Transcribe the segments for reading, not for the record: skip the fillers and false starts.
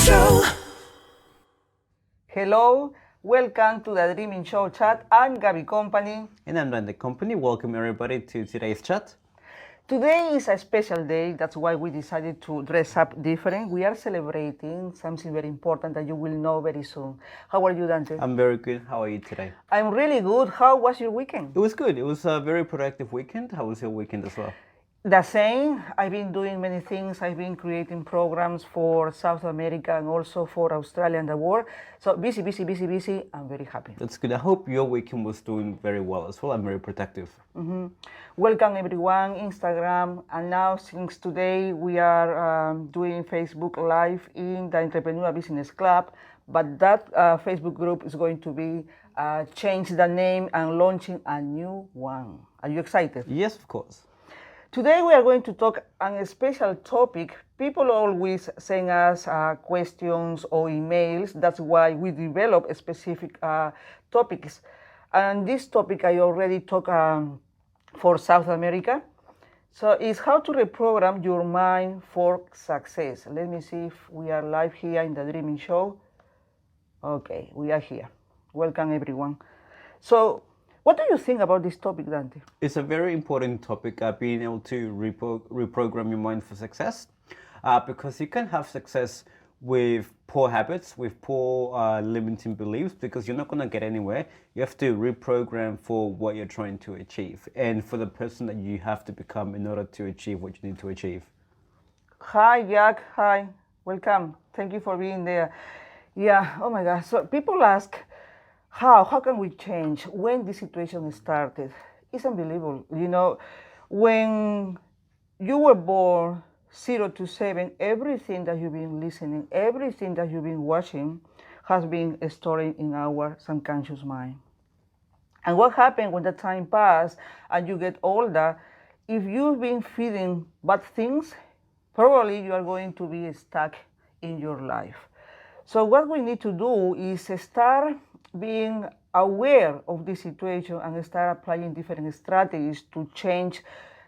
Show. Hello, welcome to the Dreaming Show chat. I'm Gabby Company. And I'm Dan the Company. Welcome everybody to today's chat. Today is a special day. That's why we decided to dress up different. We are celebrating something very important that you will know very soon. How are you, Dante? I'm very good. How are you today? I'm really good. How was your weekend? It was good. It was a very productive weekend. How was your weekend as well? The same. I've been doing many things. I've been creating programs for South America and also for Australia and the world. So busy. I'm very happy. That's good. I hope your weekend was doing very well as well. I'm very productive. Welcome everyone, Instagram, and now since today we are doing Facebook Live in the Entrepreneur Business Club, but that Facebook group is going to be change the name and launching a new one. Are you excited? Yes, of course. Today we are going to talk on a special topic. People always send us questions or emails. That's why we develop specific topics. And this topic I already talked for South America. So it's how to reprogram your mind for success. Let me see if we are live here in the Dreaming Show. Okay, we are here. Welcome everyone. So what do you think about this topic, Dante? It's a very important topic, being able to reprogram your mind for success. Because you can have success with poor habits, with poor limiting beliefs, because you're not going to get anywhere. You have to reprogram for what you're trying to achieve and for the person that you have to become in order to achieve what you need to achieve. Hi, Jack. Hi. Welcome. Thank you for being there. Yeah, oh my God. So people ask, how can we change when this situation started? It's unbelievable. You know, when you were born 0 to 7, everything that you've been listening, everything that you've been watching has been stored in our subconscious mind. And what happened when the time passed and you get older, if you've been feeding bad things, probably you are going to be stuck in your life. So what we need to do is start being aware of this situation and start applying different strategies to change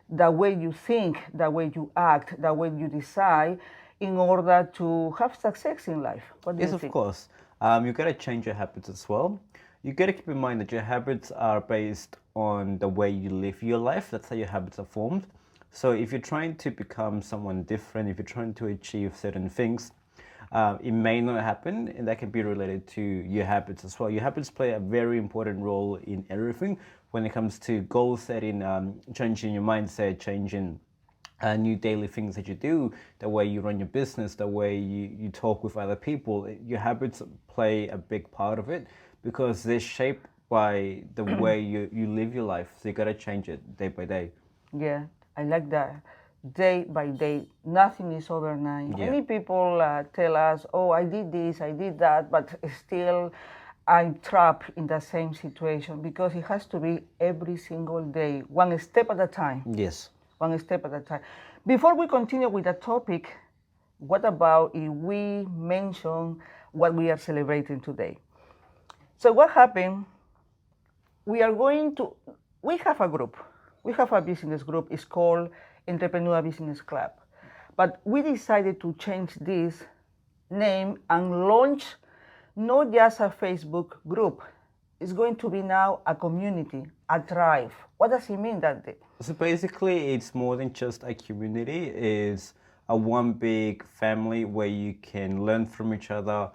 the way you think, the way you act, the way you decide in order to have success in life. What do you think? Yes, of course. You got to change your habits as well. You got to keep in mind that your habits are based on the way you live your life. That's how your habits are formed. So if you're trying to become someone different, if you're trying to achieve certain things, it may not happen, and that can be related to your habits as well. Your habits play a very important role in everything when it comes to goal setting, changing your mindset, changing new daily things that you do, the way you run your business, the way you talk with other people. Your habits play a big part of it because they're shaped by the way you live your life. So you got to change it day by day. Yeah, I like that. Day by day, nothing is overnight. Yeah. Many people tell us, oh, I did this, I did that, but still I'm trapped in the same situation because it has to be every single day, one step at a time. Yes. One step at a time. Before we continue with the topic, what about if we mention what we are celebrating today? So what happened, we have a group. We have a business group. It's called Entrepreneur Business Club. But we decided to change this name and launch not just a Facebook group. It's going to be now a community, a tribe. What does it mean, Dante? So basically, it's more than just a community. It's a one big family where you can learn from each other,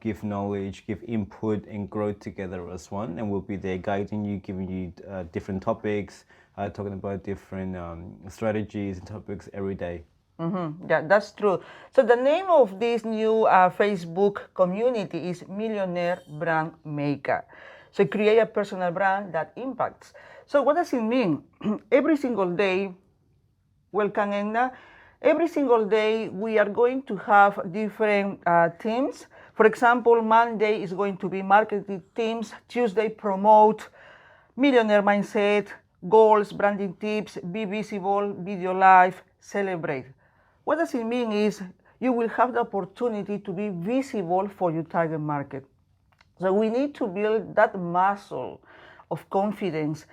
give knowledge, give input, and grow together as one. And we'll be there guiding you, giving you different topics, talking about different strategies and topics every day. Mm-hmm. Yeah, that's true. So the name of this new Facebook community is Millionaire Brand Maker. So create a personal brand that impacts. So what does it mean? Every single day, welcome Edna, every single day we are going to have different teams. For example, Monday is going to be marketing teams, Tuesday promote, millionaire mindset, goals, branding tips, be visible, video live, celebrate. What does it mean is you will have the opportunity to be visible for your target market. So we need to build that muscle of confidence.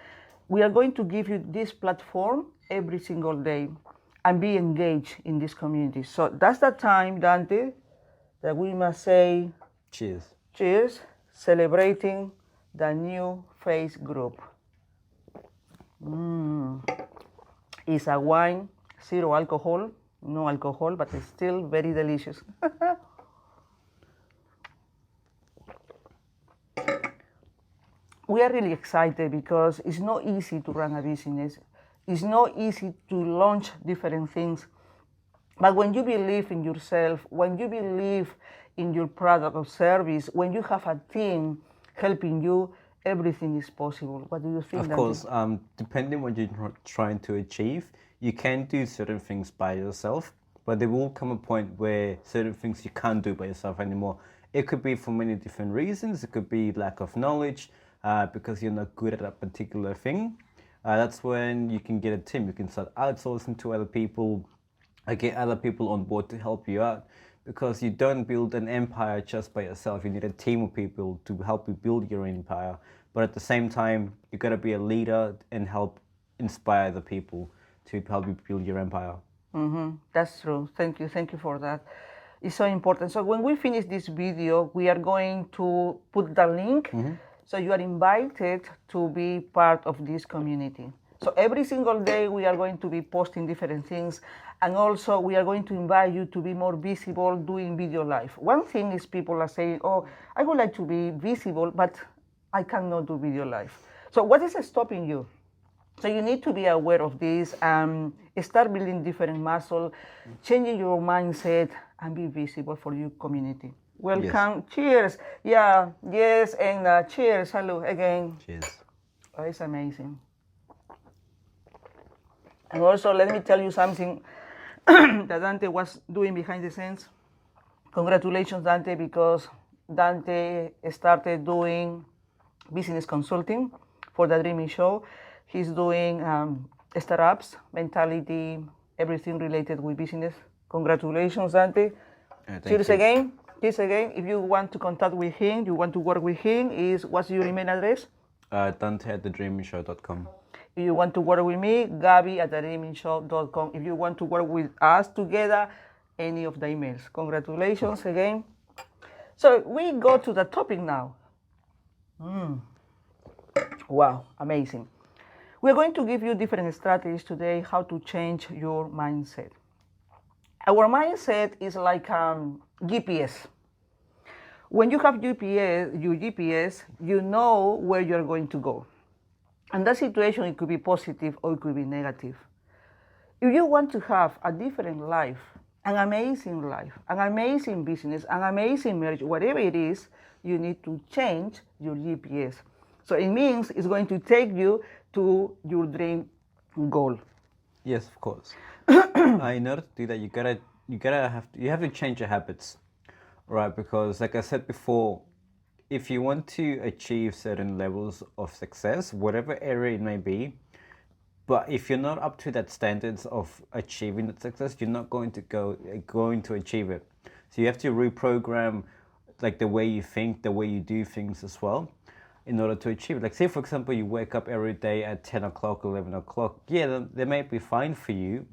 We are going to give you this platform every single day and be engaged in this community. So that's the time, Dante, that we must say Cheers. cheers, celebrating the new face group. It's a wine, zero alcohol, no alcohol, but it's still very delicious. We are really excited because it's not easy to run a business. It's not easy to launch different things. But when you believe in yourself, when you believe in your product or service, when you have a team helping you, everything is possible. What do you think? Of Dante? course, depending what you're trying to achieve, you can do certain things by yourself, but there will come a point where certain things you can't do by yourself anymore. It could be for many different reasons. It could be lack of knowledge, because you're not good at a particular thing. That's when you can get a team. You can start outsourcing to other people, get other people on board to help you out, because you don't build an empire just by yourself. You need a team of people to help you build your empire. But at the same time, you got to be a leader and help inspire the people to help you build your empire. That's true. Thank you for that. It's so important. So when we finish this video, we are going to put the link. So you are invited to be part of this community. So every single day we are going to be posting different things, and also we are going to invite you to be more visible doing video live. One thing is people are saying, oh, I would like to be visible, but I cannot do video live. So what is stopping you? So you need to be aware of this and start building different muscle, changing your mindset, and be visible for your community. Welcome. Yes. Cheers. Yeah, yes, and cheers. Hello again. Cheers. Oh, it's amazing. And also, let me tell you something that Dante was doing behind the scenes. Congratulations, Dante, because Dante started doing business consulting for the Dreaming Show. He's doing startups, mentality, everything related with business. Congratulations, Dante. Cheers again. Cheers again. If you want to contact with him, you want to work with him, what's your email address? Dante@thedreamingshow.com. If you want to work with me, Gabby@thedreamingshow.com. If you want to work with us together, any of the emails. Congratulations again. So we go to the topic now. Wow, amazing. We're going to give you different strategies today how to change your mindset. Our mindset is like GPS. When you have your GPS, you know where you're going to go. And that situation, it could be positive or it could be negative. If you want to have a different life, an amazing business, an amazing marriage, whatever it is, you need to change your GPS. So it means it's going to take you to your dream goal. Yes, of course. In order to do that, you have to change your habits, right? Because like I said before, if you want to achieve certain levels of success, whatever area it may be, but if you're not up to that standards of achieving that success, you're not going to achieve it. So you have to reprogram like the way you think, the way you do things as well, in order to achieve it. Like say for example, you wake up every day at 10 o'clock, 11 o'clock. Yeah, they may be fine for you,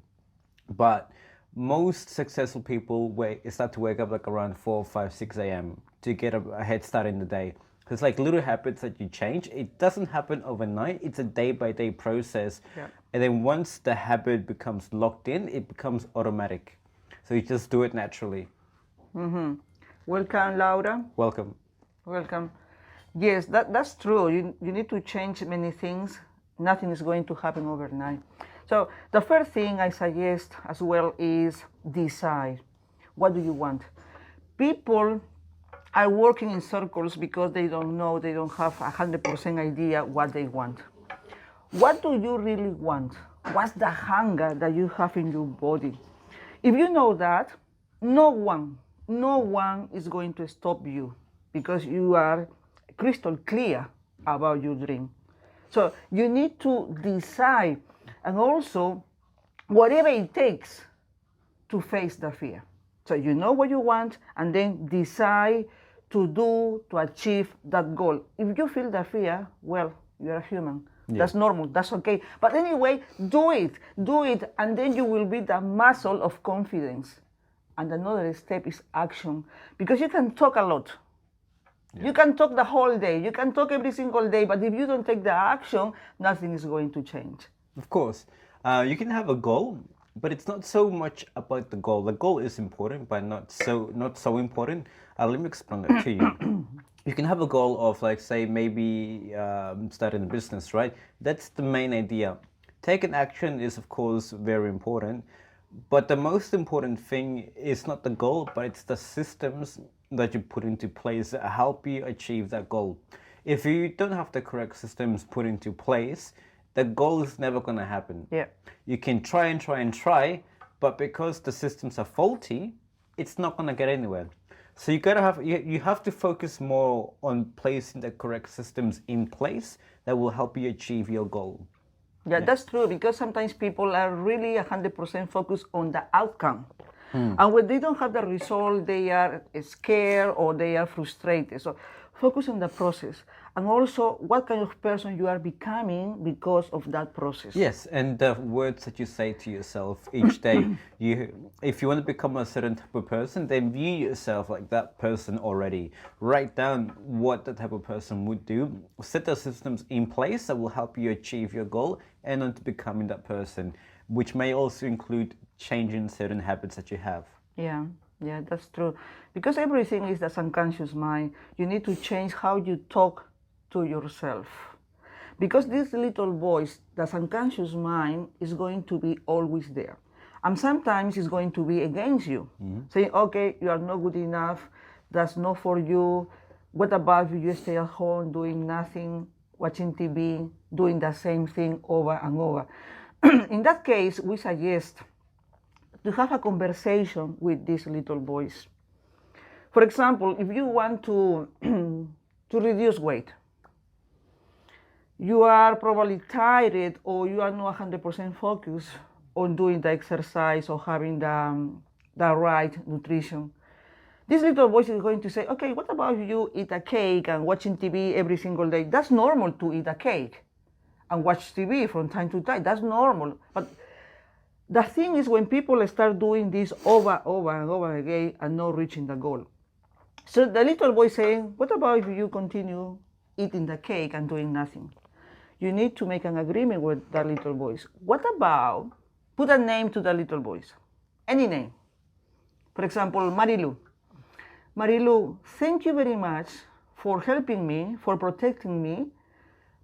but most successful people start to wake up like around 4, 5, 6 a.m. to get a head start in the day. It's like little habits that you change. It doesn't happen overnight. It's a day-by-day process. Yeah. And then once the habit becomes locked in, it becomes automatic. So you just do it naturally. Welcome, Laura. Welcome. Welcome. Yes, that's true. You need to change many things. Nothing is going to happen overnight. So the first thing I suggest as well is decide. What do you want? People are working in circles because they don't know, they don't have 100% idea what they want. What do you really want? What's the hunger that you have in your body? If you know that, no one is going to stop you because you are crystal clear about your dream. So you need to decide, and also whatever it takes to face the fear. So you know what you want, and then decide to achieve that goal. If you feel the fear, well, you're a human. Yeah. That's normal, that's okay. But anyway, do it, and then you will be the muscle of confidence. and another step is action. Because you can talk a lot. Yeah. You can talk the whole day. You can talk every single day, but if you don't take the action, nothing is going to change. Of course. You can have a goal, but it's not so much about the goal. The goal is important, but not so important. Let me explain that to you. You can have a goal of, like, say, maybe starting a business, right? That's the main idea. Taking action is, of course, very important. But the most important thing is not the goal, but it's the systems that you put into place that help you achieve that goal. If you don't have the correct systems put into place, the goal is never going to happen. Yeah. You can try and try and try, but because the systems are faulty, it's not going to get anywhere. So you have to focus more on placing the correct systems in place that will help you achieve your goal. Yeah, that's true, because sometimes people are really 100% focused on the outcome. And when they don't have the result, they are scared or they are frustrated. So focus on the process, and also what kind of person you are becoming because of that process. Yes, and the words that you say to yourself each day. If you want to become a certain type of person, then view yourself like that person already. Write down what that type of person would do. Set the systems in place that will help you achieve your goal and on to becoming that person, which may also include changing certain habits that you have. Yeah, that's true. Because everything is the subconscious mind. You need to change how you talk to yourself. Because this little voice, the subconscious mind, is going to be always there. And sometimes it's going to be against you, saying, okay, you are not good enough, that's not for you. What about if you stay at home doing nothing, watching TV, doing the same thing over and over? In that case, we suggest to have a conversation with this little voice. For example, if you want to reduce weight, you are probably tired or you are not 100% focused on doing the exercise or having the right nutrition. This little voice is going to say, okay, what about if you eat a cake and watching TV every single day? That's normal to eat a cake and watch TV from time to time. That's normal. But the thing is, when people start doing this over and over again and not reaching the goal. So the little voice saying, what about if you continue eating the cake and doing nothing? You need to make an agreement with that little voice. What about, put a name to the little voice, any name. For example, Marilu. Marilu, thank you very much for helping me, for protecting me.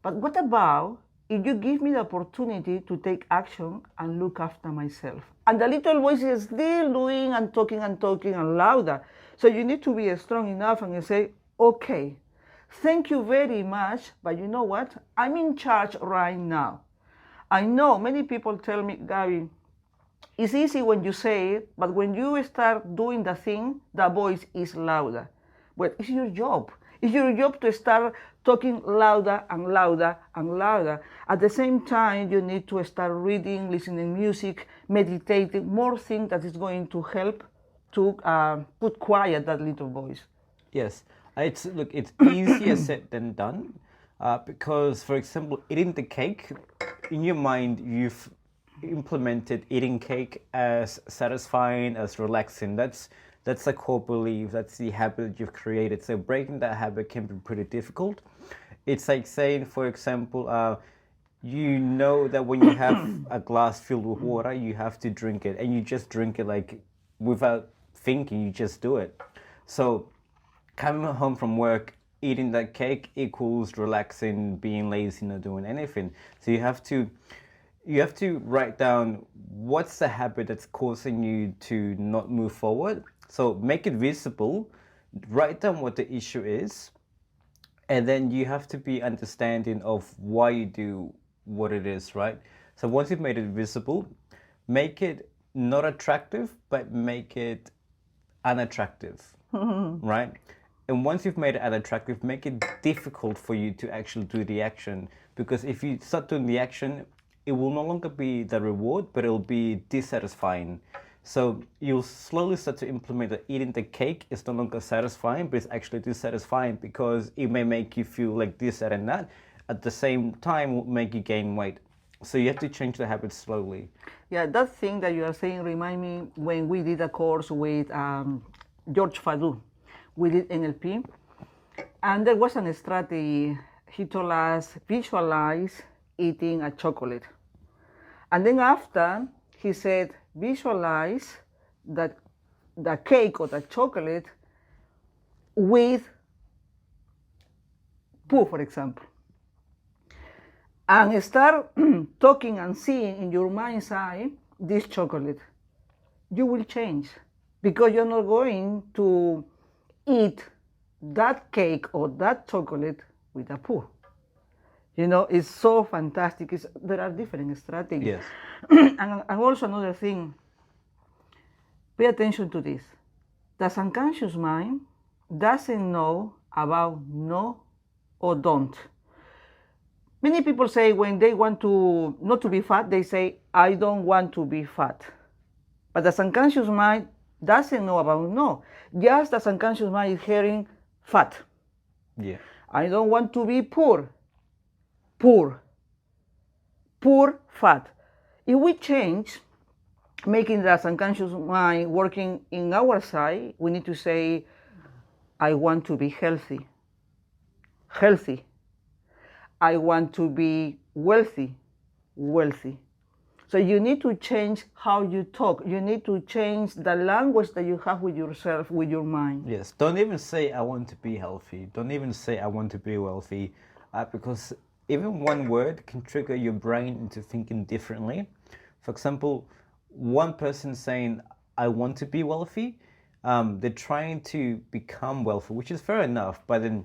But what about if you give me the opportunity to take action and look after myself? And the little voice is still doing and talking and louder. So you need to be strong enough and say, okay, thank you very much, but you know what? I'm in charge right now. I know many people tell me, Gabby, it's easy when you say it, but when you start doing the thing, the voice is louder. But it's your job. It's your job to start talking louder and louder and louder. At the same time, you need to start reading, listening to music, meditating, more things that is going to help to put quiet that little voice. Yes, it's easier said than done, because, for example, eating the cake, in your mind, you've implemented eating cake as satisfying, as relaxing. That's the core belief. That's the habit you've created. So breaking that habit can be pretty difficult. It's like saying, for example, you know that when you have a glass filled with water, you have to drink it, and you just drink it like without thinking. You just do it. So coming home from work, eating that cake equals relaxing, being lazy, not doing anything. So you have to write down what's the habit that's causing you to not move forward. So make it visible, write down what the issue is, and then you have to be understanding of why you do what it is, right? So once you've made it visible, make it not attractive, but make it unattractive, right? And once you've made it unattractive, make it difficult for you to actually do the action. Because if you start doing the action, it will no longer be the reward, but it will be dissatisfying. So you'll slowly start to implement that eating the cake is no longer satisfying, but it's actually dissatisfying because it may make you feel like this, that, and that. At the same time, will make you gain weight. So you have to change the habit slowly. Yeah, that thing that you are saying remind me when we did a course with George Fadu. We did NLP, and there was a strategy. He told us visualize eating a chocolate, and then after he said visualize that the cake or the chocolate with poo, for example, and start talking and seeing in your mind's eye this chocolate. You will change because you're not going to eat that cake or that chocolate with a poo. You know, it's so fantastic. There are different strategies. Yes. And also another thing, pay attention to this. The subconscious mind doesn't know about no or don't. Many people say when they want to not to be fat, they say, I don't want to be fat. But the subconscious mind doesn't know about no. Just the subconscious mind is hearing fat. Yeah. I don't want to be poor. Poor. Poor fat. If we change, making the subconscious mind working in our side, we need to say, I want to be healthy. Healthy. I want to be wealthy. Wealthy. So you need to change how you talk. You need to change the language that you have with yourself, with your mind. Yes. Don't even say I want to be healthy. Don't even say I want to be wealthy, because even one word can trigger your brain into thinking differently. For example, one person saying I want to be wealthy, they're trying to become wealthy, which is fair enough. But then,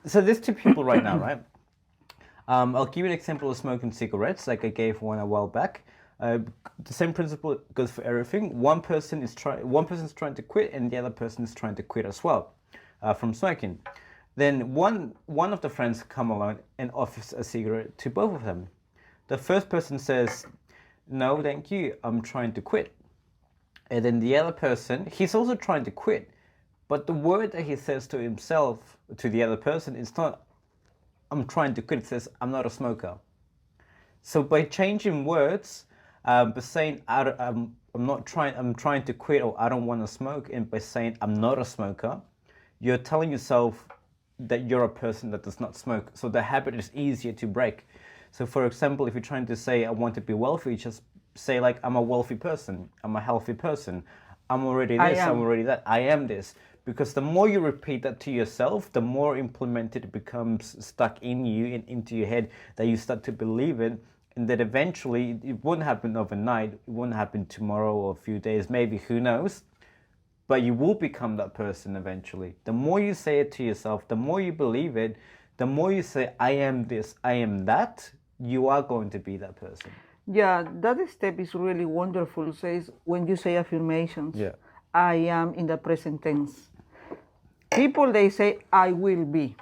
so there's two people right now, right? I'll give you an example of smoking cigarettes, like I gave one a while back. The same principle goes for everything. One person's trying to quit, and the other person is trying to quit as well from smoking. Then one of the friends come along and offers a cigarette to both of them. The first person says, "No, thank you. I'm trying to quit." And then the other person, he's also trying to quit, but the word that he says to himself, to the other person, is not, I'm trying to quit. It says, I'm not a smoker. So by changing words, by saying I'm trying to quit, or I don't want to smoke, and by saying I'm not a smoker, you're telling yourself that you're a person that does not smoke. So the habit is easier to break. So for example, if you're trying to say I want to be wealthy, just say like I'm a wealthy person, I'm a healthy person, I'm already this, I'm already that, I am this. Because the more you repeat that to yourself, the more implemented it becomes stuck in you and into your head, that you start to believe it, and that eventually it won't happen overnight, it won't happen tomorrow or a few days, maybe, who knows, but you will become that person eventually. The more you say it to yourself, the more you believe it, the more you say, I am this, I am that, you are going to be that person. Yeah, that step is really wonderful. Says when you say affirmations, Yeah. I am in the present tense. People, they say, I will be.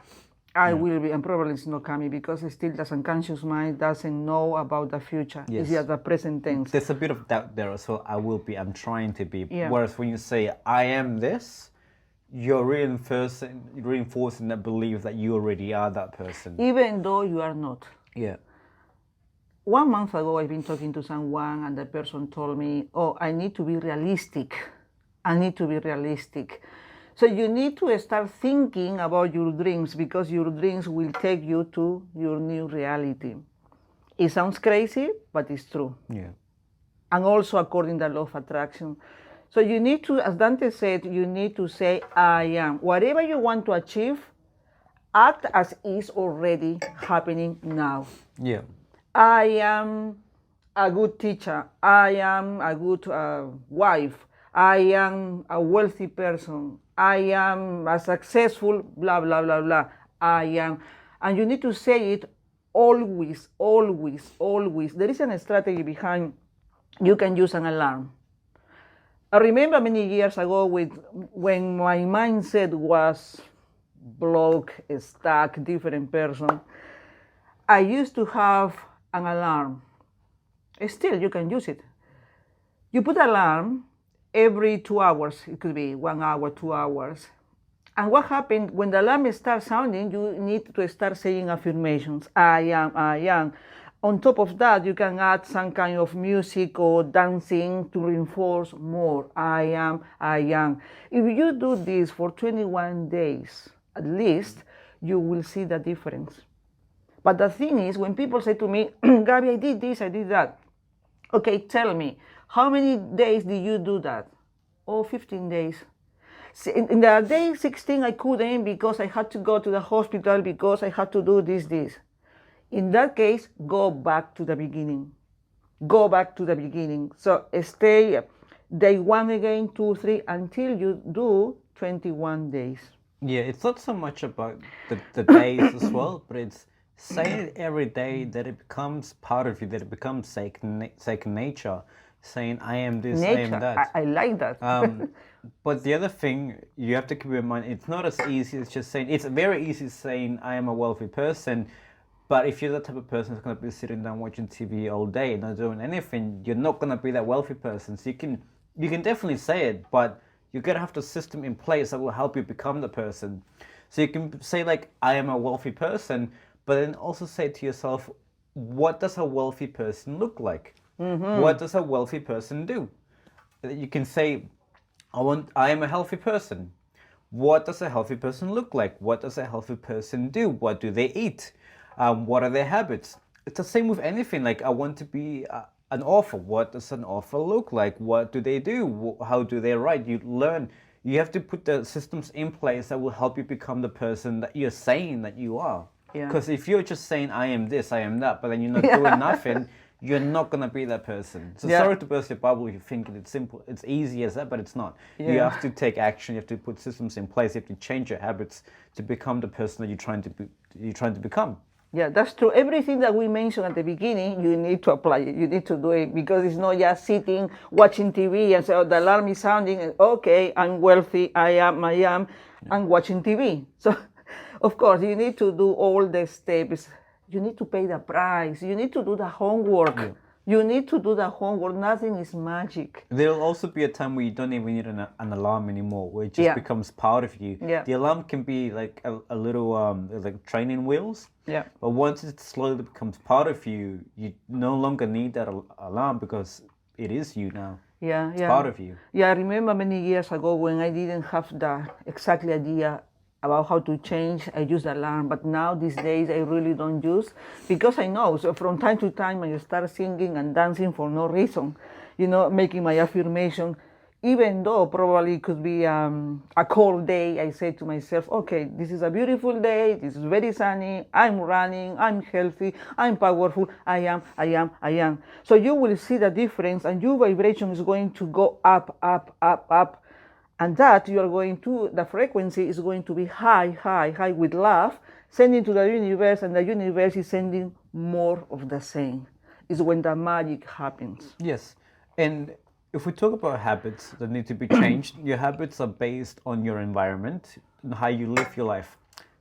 I will be, and probably it's not coming because still the subconscious mind doesn't know about the future. Yes. It's just the present tense. There's a bit of doubt there as well. I will be, I'm trying to be. Yeah. Whereas when you say, I am this, you're reinforcing that belief that you already are that person. Even though you are not. Yeah. 1 month ago, I've been talking to someone, and the person told me, oh, I need to be realistic. I need to be realistic. So you need to start thinking about your dreams, because your dreams will take you to your new reality. It sounds crazy, but it's true. Yeah. And also according to the law of attraction. So you need to, as Dante said, you need to say, I am. Whatever you want to achieve, act as is already happening now. Yeah. I am a good teacher. I am a good wife. I am a wealthy person. I am a successful, blah, blah, blah, blah. I am. And you need to say it always, always, always. There is a strategy behind. You can use an alarm. I remember many years ago when my mindset was blocked, stuck, different person, I used to have an alarm. Still, you can use it. You put an alarm every 2 hours. It could be 1 hour, 2 hours. And what happened, when the alarm starts sounding, you need to start saying affirmations. I am, I am. on top of that, you can add some kind of music or dancing to reinforce more. I am, I am. If you do this for 21 days, at least, you will see the difference. But the thing is, when people say to me, Gabby, I did this, I did that. Okay, tell me, how many days did you do that? Oh, 15 days. In the day 16, I couldn't because I had to go to the hospital because I had to do this. In that case, go back to the beginning. Go back to the beginning. So stay day 1 again, 2, 3, until you do 21 days. Yeah, it's not so much about the days as well, but it's saying it every day that it becomes part of you, that it becomes second nature. Saying, I am this, I am Nature, that. I like that. But the other thing you have to keep in mind, it's not as easy as just saying, it's very easy saying, I am a wealthy person. But if you're the type of person who's going to be sitting down watching TV all day, not doing anything, you're not going to be that wealthy person. So you can definitely say it, but you're going to have the system in place that will help you become the person. So you can say like, I am a wealthy person, but then also say to yourself, what does a wealthy person look like? What does a wealthy person do? You can say, I am a healthy person. What does a healthy person look like? What does a healthy person do? What do they eat? What are their habits? It's the same with anything. Like, I want to be an author. What does an author look like? What do they do? How do they write? You learn. You have to put the systems in place that will help you become the person that you're saying that you are. Yeah. Because if you're just saying, I am this, I am that, but then you're not doing nothing, you're not going to be that person. So sorry to burst your bubble if you think it's simple, it's easy as that, but it's not. You have to take action, you have to put systems in place, you have to change your habits to become the person that you're trying to become. Yeah, that's true. Everything that we mentioned at the beginning, you need to apply it. You need to do it because it's not just sitting, watching TV and say, oh, the alarm is sounding, and okay, I'm wealthy, I am, and watching TV. So, of course, you need to do all the steps. You need to pay the price. You need to do the homework. Yeah. You need to do the homework. Nothing is magic. There'll also be a time where you don't even need an alarm anymore, where it just becomes part of you. Yeah. The alarm can be like a little like training wheels. Yeah. But once it slowly becomes part of you, you no longer need that alarm because it is you now. Yeah, it's part of you. Yeah, I remember many years ago when I didn't have the exactly idea about how to change, I use the alarm, but now these days I really don't use because I know. So from time to time I start singing and dancing for no reason, making my affirmation. Even though probably it could be a cold day, I say to myself, okay, this is a beautiful day, this is very sunny, I'm running, I'm healthy, I'm powerful, I am. So you will see the difference and your vibration is going to go up, up, up, up. And that you are going to, the frequency is going to be high with love, sending to the universe, and the universe is sending more of the same. Is when the magic happens. Yes. And if we talk about habits that need to be changed, your habits are based on your environment and how you live your life.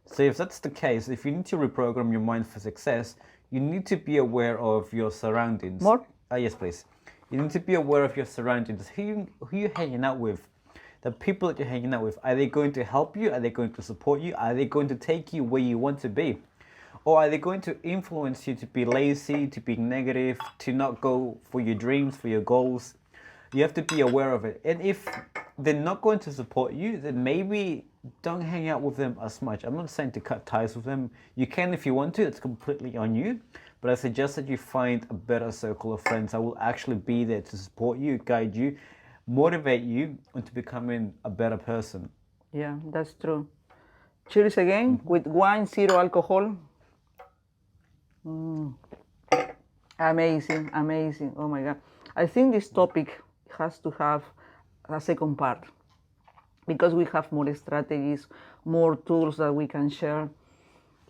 So if that's the case, if you need to reprogram your mind for success, you need to be aware of your surroundings. More? Yes, please. You need to be aware of your surroundings. Who you're hanging out with. The people that you're hanging out with, are they going to help you? Are they going to support you? Are they going to take you where you want to be? Or are they going to influence you to be lazy, to be negative, to not go for your dreams, for your goals? You have to be aware of it. And if they're not going to support you, then maybe don't hang out with them as much. I'm not saying to cut ties with them. You can if you want to, it's completely on you. But I suggest that you find a better circle of friends that will actually be there to support you, guide you, motivate you into becoming a better person. Yeah, that's true. Cheers again with wine, zero alcohol. Amazing. Oh my God. I think this topic has to have a second part because we have more strategies, more tools that we can share.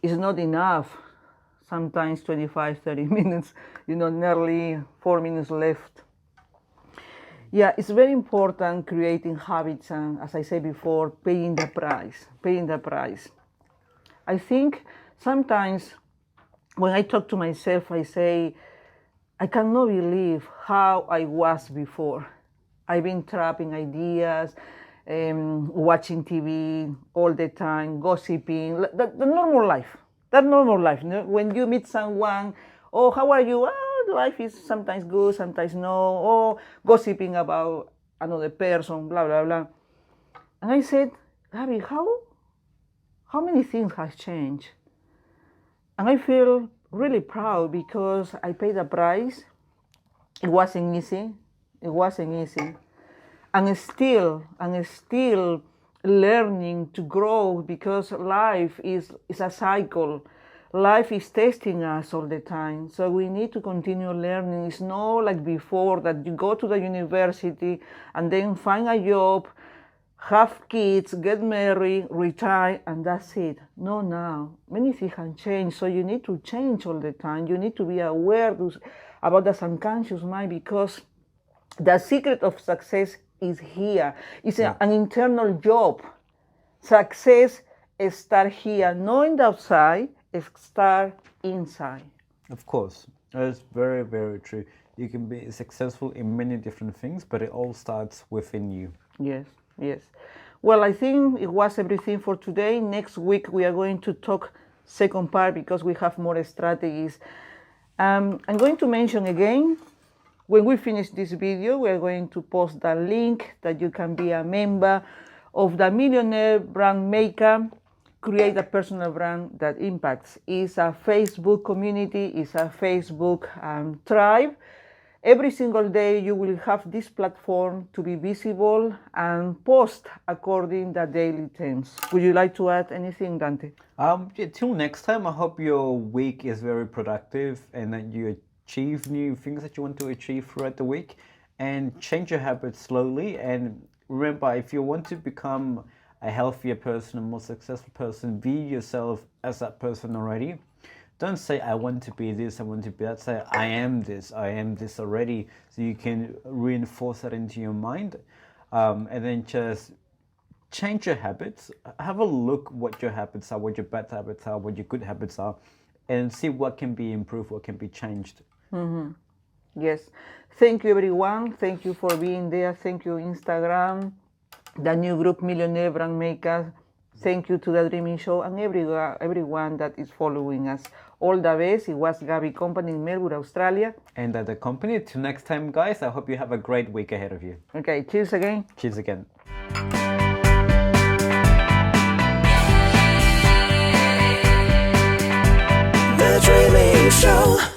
It's not enough. Sometimes 25, 30 minutes, nearly 4 minutes left. Yeah, it's very important creating habits and, as I said before, paying the price. I think sometimes when I talk to myself, I say, I cannot believe how I was before. I've been trapped in ideas, watching TV all the time, gossiping, the normal life. That normal life. When you meet someone, Oh, how are you? Oh, life is sometimes good, sometimes no. Oh, gossiping about another person, blah, blah, blah. And I said, Gabby, how many things have changed? And I feel really proud because I paid a price. It wasn't easy. It wasn't easy. And still learning to grow because life is a cycle. Life is testing us all the time. So we need to continue learning. It's not like before that you go to the university and then find a job, have kids, get married, retire, and that's it. No, now. Many things have changed. So you need to change all the time. You need to be aware about the subconscious mind because the secret of success is here. It's an internal job. Success starts here, not in the outside, it starts inside. Of course, that's very, very true. You can be successful in many different things, but it all starts within you. Yes, yes. Well, I think it was everything for today. Next week we are going to talk second part because we have more strategies. I'm going to mention again, when we finish this video, we are going to post the link that you can be a member of the Millionaire Brand Maker, create a personal brand that impacts. It's a Facebook community, it's a Facebook tribe. Every single day you will have this platform to be visible and post according to the daily themes. Would you like to add anything, Dante? Till next time, I hope your week is very productive and that you achieve new things that you want to achieve throughout the week and change your habits slowly. And remember, if you want to become a healthier person, a more successful person, view yourself as that person already. Don't say, I want to be this, I want to be that. Say, I am this already. So you can reinforce that into your mind. And then just change your habits. Have a look what your habits are, what your bad habits are, what your good habits are, and see what can be improved, what can be changed. Mm-hmm. Yes. Thank you, everyone. Thank you for being there. Thank you, Instagram, the new group Millionaire Brand Makers. Thank you to the Dreaming Show and everyone that is following us. All the best. It was Gabby Company in Melbourne, Australia. And the company. Till next time, guys. I hope you have a great week ahead of you. Okay. Cheers again. Cheers again. The Dreaming Show.